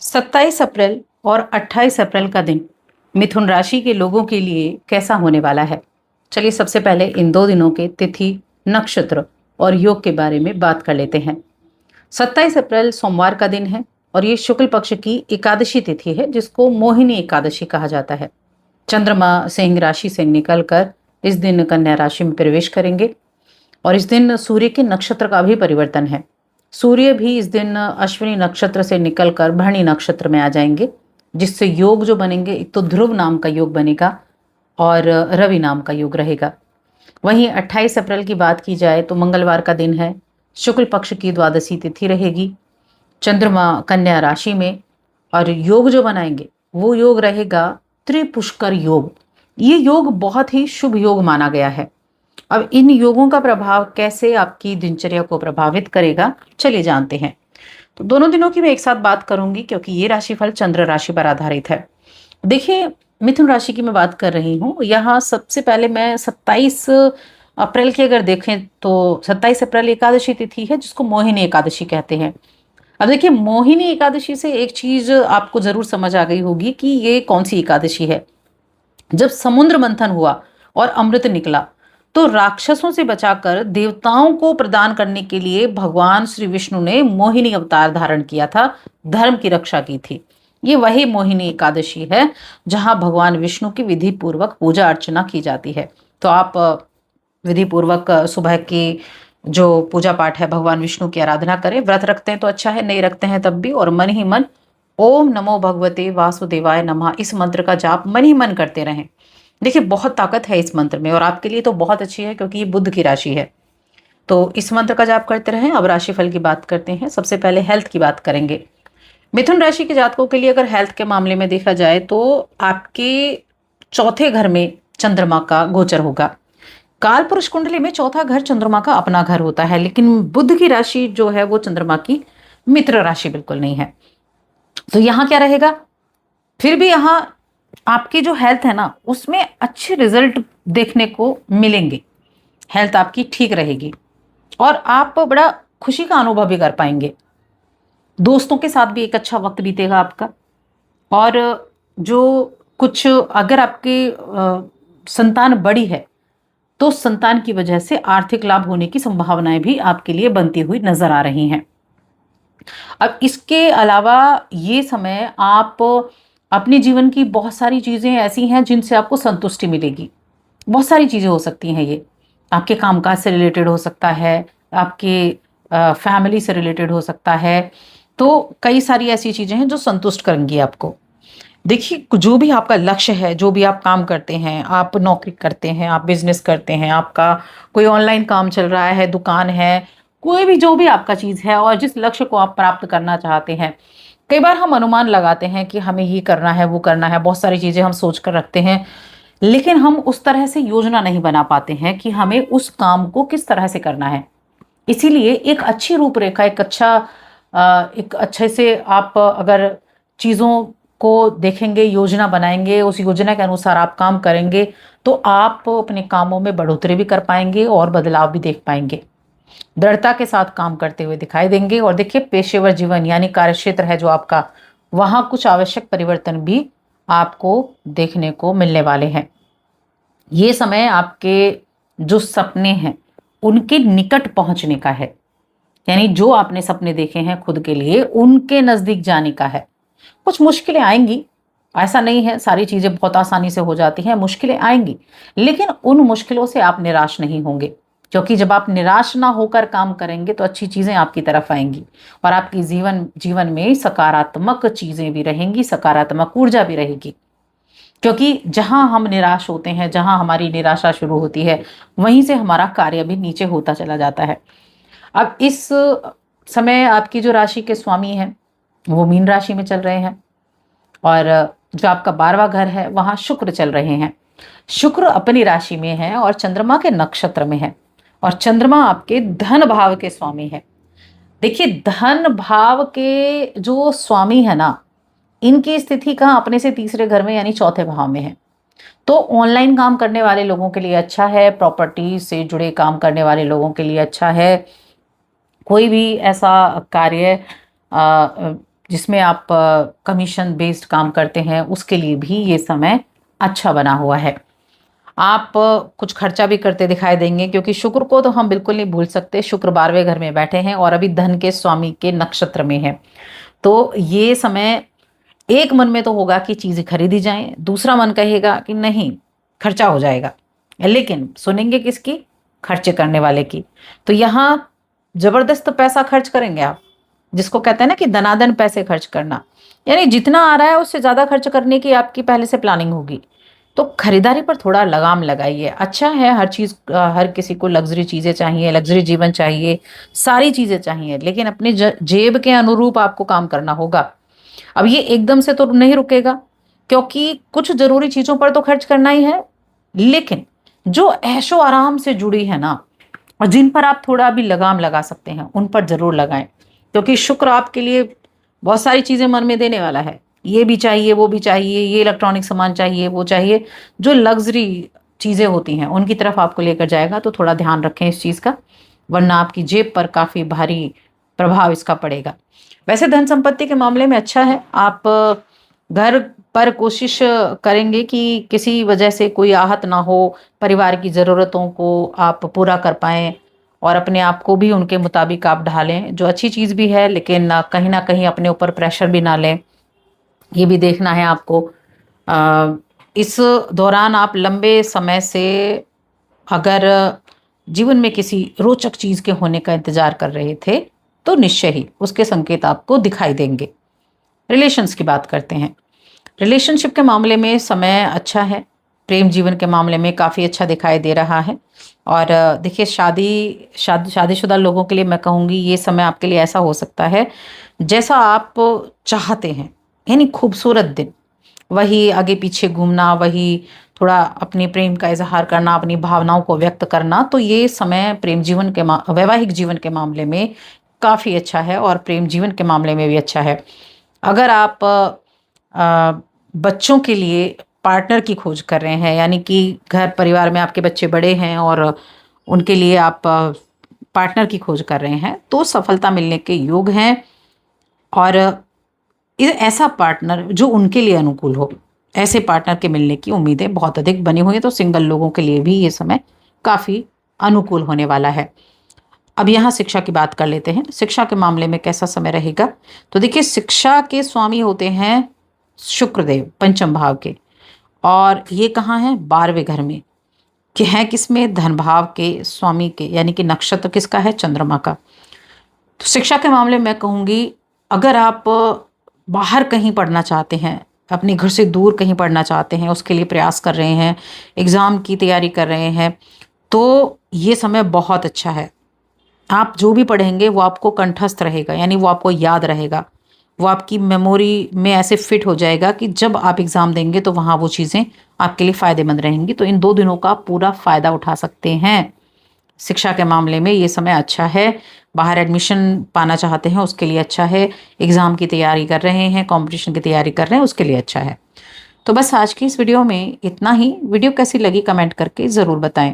27 अप्रैल और 28 अप्रैल का दिन मिथुन राशि के लोगों के लिए कैसा होने वाला है। चलिए सबसे पहले इन 2 दिनों के तिथि, नक्षत्र और योग के बारे में बात कर लेते हैं। 27 अप्रैल सोमवार का दिन है और ये शुक्ल पक्ष की एकादशी तिथि है, जिसको मोहिनी एकादशी कहा जाता है। चंद्रमा सिंह राशि से निकलकर इस दिन कन्या राशि में प्रवेश करेंगे और इस दिन सूर्य के नक्षत्र का भी परिवर्तन है। सूर्य भी इस दिन अश्विनी नक्षत्र से निकलकर भरणी नक्षत्र में आ जाएंगे, जिससे योग जो बनेंगे, एक तो ध्रुव नाम का योग बनेगा और रवि नाम का योग रहेगा। वहीं 28 अप्रैल की बात की जाए तो मंगलवार का दिन है। शुक्ल पक्ष की द्वादशी तिथि रहेगी। चंद्रमा कन्या राशि में और योग जो बनाएंगे वो योग रहेगा त्रिपुष्कर योग। ये योग बहुत ही शुभ योग माना गया है। अब इन योगों का प्रभाव कैसे आपकी दिनचर्या को प्रभावित करेगा, चलिए जानते हैं। तो दोनों दिनों की मैं एक साथ बात करूंगी, क्योंकि ये राशिफल चंद्र राशि पर आधारित है। देखिए, मिथुन राशि की मैं बात कर रही हूँ। यहाँ सबसे पहले मैं 27 अप्रैल की अगर देखें तो 27 अप्रैल एकादशी तिथि है, जिसको मोहिनी एकादशी कहते हैं। अब देखिए, मोहिनी एकादशी से एक चीज आपको जरूर समझ आ गई होगी कि ये कौन सी एकादशी है। जब समुद्र मंथन हुआ और अमृत निकला, तो राक्षसों से बचाकर देवताओं को प्रदान करने के लिए भगवान श्री विष्णु ने मोहिनी अवतार धारण किया था, धर्म की रक्षा की थी। ये वही मोहिनी एकादशी है जहां भगवान विष्णु की विधि पूर्वक पूजा अर्चना की जाती है। तो आप विधि पूर्वक सुबह की जो पूजा पाठ है, भगवान विष्णु की आराधना करें। व्रत रखते हैं तो अच्छा है, नहीं रखते हैं तब भी, और मन ही मन ओम नमो भगवते वासुदेवाय नमः इस मंत्र का जाप मन ही मन करते रहें। देखिए, बहुत ताकत है इस मंत्र में और आपके लिए तो बहुत अच्छी है, क्योंकि ये बुध की राशि है। तो इस मंत्र का जाप करते रहें। अब राशिफल की बात करते हैं। सबसे पहले हेल्थ की बात करेंगे। मिथुन राशि के जातकों के लिए अगर हेल्थ के मामले में देखा जाए तो आपके चौथे घर में चंद्रमा का गोचर होगा। काल पुरुष कुंडली में चौथा घर चंद्रमा का अपना घर होता है, लेकिन बुध की राशि जो है वो चंद्रमा की मित्र राशि बिल्कुल नहीं है। तो यहाँ क्या रहेगा, फिर भी यहाँ आपकी जो हेल्थ है ना, उसमें अच्छे रिजल्ट देखने को मिलेंगे। हेल्थ आपकी ठीक रहेगी और आप बड़ा खुशी का अनुभव भी कर पाएंगे। दोस्तों के साथ भी एक अच्छा वक्त बीतेगा आपका। और जो कुछ अगर आपकी संतान बड़ी है तो संतान की वजह से आर्थिक लाभ होने की संभावनाएं भी आपके लिए बनती हुई नजर आ रही हैं। अब इसके अलावा ये समय आप अपने जीवन की बहुत सारी चीजें ऐसी हैं जिनसे आपको संतुष्टि मिलेगी। बहुत सारी चीजें हो सकती हैं, ये आपके कामकाज से रिलेटेड हो सकता है, आपके फैमिली से रिलेटेड हो सकता है। तो कई सारी ऐसी चीजें हैं जो संतुष्ट करेंगी आपको। देखिए, जो भी आपका लक्ष्य है, जो भी आप काम करते हैं, आप नौकरी करते हैं, आप बिजनेस करते हैं, आपका कोई ऑनलाइन काम चल रहा है, दुकान है, कोई भी जो भी आपका चीज है और जिस लक्ष्य को आप प्राप्त करना चाहते हैं, कई बार हम अनुमान लगाते हैं कि हमें ये करना है, वो करना है, बहुत सारी चीजें हम सोच कर रखते हैं, लेकिन हम उस तरह से योजना नहीं बना पाते हैं कि हमें उस काम को किस तरह से करना है। इसीलिए एक अच्छी रूपरेखा, एक अच्छे से आप अगर चीजों को देखेंगे, योजना बनाएंगे, उस योजना के अनुसार आप काम करेंगे, तो आप अपने कामों में बढ़ोतरी भी कर पाएंगे और बदलाव भी देख पाएंगे। दृढ़ता के साथ काम करते हुए दिखाई देंगे। और देखिए, पेशेवर जीवन यानी कार्यक्षेत्र है जो आपका, वहां कुछ आवश्यक परिवर्तन भी आपको देखने को मिलने वाले हैं। ये समय आपके जो सपने हैं उनके निकट पहुंचने का है, यानी जो आपने सपने देखे हैं खुद के लिए, उनके नजदीक जाने का है। कुछ मुश्किलें आएंगी, ऐसा नहीं है सारी चीजें बहुत आसानी से हो जाती हैं, मुश्किलें आएंगी, लेकिन उन मुश्किलों से आप निराश नहीं होंगे, क्योंकि जब आप निराश ना होकर काम करेंगे तो अच्छी चीजें आपकी तरफ आएंगी और आपकी जीवन में सकारात्मक चीजें भी रहेंगी, सकारात्मक ऊर्जा भी रहेगी। क्योंकि जहां हम निराश होते हैं, जहां हमारी निराशा शुरू होती है, वहीं से हमारा कार्य भी नीचे होता चला जाता है। अब इस समय आपकी जो राशि के स्वामी हैं वो मीन राशि में चल रहे हैं और जो आपका 12वां घर है वहां शुक्र चल रहे हैं। शुक्र अपनी राशि में है और चंद्रमा के नक्षत्र में है और चंद्रमा आपके धन भाव के स्वामी है। देखिए, धन भाव के जो स्वामी है ना, इनकी स्थिति कहाँ अपने से तीसरे घर में यानी चौथे भाव में है। तो ऑनलाइन काम करने वाले लोगों के लिए अच्छा है, प्रॉपर्टी से जुड़े काम करने वाले लोगों के लिए अच्छा है। कोई भी ऐसा कार्य जिसमें आप कमीशन बेस्ड काम करते हैं उसके लिए भी ये समय अच्छा बना हुआ है। आप कुछ खर्चा भी करते दिखाई देंगे, क्योंकि शुक्र को तो हम बिल्कुल नहीं भूल सकते। शुक्र 12वें घर में बैठे हैं और अभी धन के स्वामी के नक्षत्र में है। तो ये समय एक मन में तो होगा कि चीजें खरीदी जाएं, दूसरा मन कहेगा कि नहीं खर्चा हो जाएगा, लेकिन सुनेंगे किसकी? खर्चे करने वाले की। तो यहाँ जबरदस्त पैसा खर्च करेंगे आप, जिसको कहते हैं ना कि धनाधन पैसे खर्च करना, यानी जितना आ रहा है उससे ज्यादा खर्च करने की आपकी पहले से प्लानिंग होगी। तो खरीदारी पर थोड़ा लगाम लगाइए। अच्छा है, हर चीज हर किसी को लग्जरी चीजें चाहिए, लग्जरी जीवन चाहिए, सारी चीजें चाहिए, लेकिन अपनी जेब के अनुरूप आपको काम करना होगा। अब ये एकदम से तो नहीं रुकेगा, क्योंकि कुछ जरूरी चीजों पर तो खर्च करना ही है, लेकिन जो ऐशो आराम से जुड़ी है ना, और जिन पर आप थोड़ा भी लगाम लगा सकते हैं उन पर जरूर लगाएं, क्योंकि शुक्र आपके लिए बहुत सारी चीजें मन में देने वाला है। ये भी चाहिए, वो भी चाहिए, ये इलेक्ट्रॉनिक सामान चाहिए, वो चाहिए, जो लग्जरी चीजें होती हैं उनकी तरफ आपको लेकर जाएगा। तो थोड़ा ध्यान रखें इस चीज का, वरना आपकी जेब पर काफी भारी प्रभाव इसका पड़ेगा। वैसे धन संपत्ति के मामले में अच्छा है। आप घर पर कोशिश करेंगे कि किसी वजह से कोई आहत ना हो, परिवार की ज़रूरतों को आप पूरा कर पाएँ और अपने आप को भी उनके मुताबिक आप ढालें, जो अच्छी चीज़ भी है, लेकिन कहीं ना कहीं अपने ऊपर प्रेशर भी ना लें, ये भी देखना है आपको। इस दौरान आप लंबे समय से अगर जीवन में किसी रोचक चीज़ के होने का इंतजार कर रहे थे, तो निश्चय ही उसके संकेत आपको दिखाई देंगे। रिलेशंस की बात करते हैं। रिलेशनशिप के मामले में समय अच्छा है। प्रेम जीवन के मामले में काफ़ी अच्छा दिखाई दे रहा है। और देखिए, शादीशुदा लोगों के लिए मैं कहूँगी ये समय आपके लिए ऐसा हो सकता है जैसा आप चाहते हैं, यानी खूबसूरत दिन, वही आगे पीछे घूमना, वही थोड़ा अपने प्रेम का इजहार करना, अपनी भावनाओं को व्यक्त करना। तो ये समय प्रेम जीवन के वैवाहिक जीवन के मामले में काफ़ी अच्छा है और प्रेम जीवन के मामले में भी अच्छा है। अगर आप बच्चों के लिए पार्टनर की खोज कर रहे हैं, यानी कि घर परिवार में आपके बच्चे बड़े हैं और उनके लिए आप पार्टनर की खोज कर रहे हैं, तो सफलता मिलने के योग हैं। और ऐसा पार्टनर जो उनके लिए अनुकूल हो, ऐसे पार्टनर के मिलने की उम्मीदें बहुत अधिक बनी हुई हैं। तो सिंगल लोगों के लिए भी ये समय काफ़ी अनुकूल होने वाला है। अब यहाँ शिक्षा की बात कर लेते हैं। शिक्षा के मामले में कैसा समय रहेगा? तो देखिए, शिक्षा के स्वामी होते हैं शुक्रदेव पंचम भाव के, और ये कहाँ है? 12वें घर में कि है, किसमें? धन भाव के स्वामी के, यानी कि नक्षत्र किसका है? चंद्रमा का। तो शिक्षा के मामले में मैं कहूँगी, अगर आप बाहर कहीं पढ़ना चाहते हैं, अपने घर से दूर कहीं पढ़ना चाहते हैं, उसके लिए प्रयास कर रहे हैं, एग्ज़ाम की तैयारी कर रहे हैं, तो ये समय बहुत अच्छा है। आप जो भी पढ़ेंगे वो आपको कंठस्थ रहेगा, यानी वो आपको याद रहेगा, वो आपकी मेमोरी में ऐसे फिट हो जाएगा कि जब आप एग्ज़ाम देंगे तो वहाँ वो चीज़ें आपके लिए फ़ायदेमंद रहेंगी। तो इन 2 दिनों का पूरा फ़ायदा उठा सकते हैं। शिक्षा के मामले में ये समय अच्छा है। बाहर एडमिशन पाना चाहते हैं उसके लिए अच्छा है। एग्ज़ाम की तैयारी कर रहे हैं, कॉम्पिटिशन की तैयारी कर रहे हैं, उसके लिए अच्छा है। तो बस आज की इस वीडियो में इतना ही। वीडियो कैसी लगी कमेंट करके ज़रूर बताएं।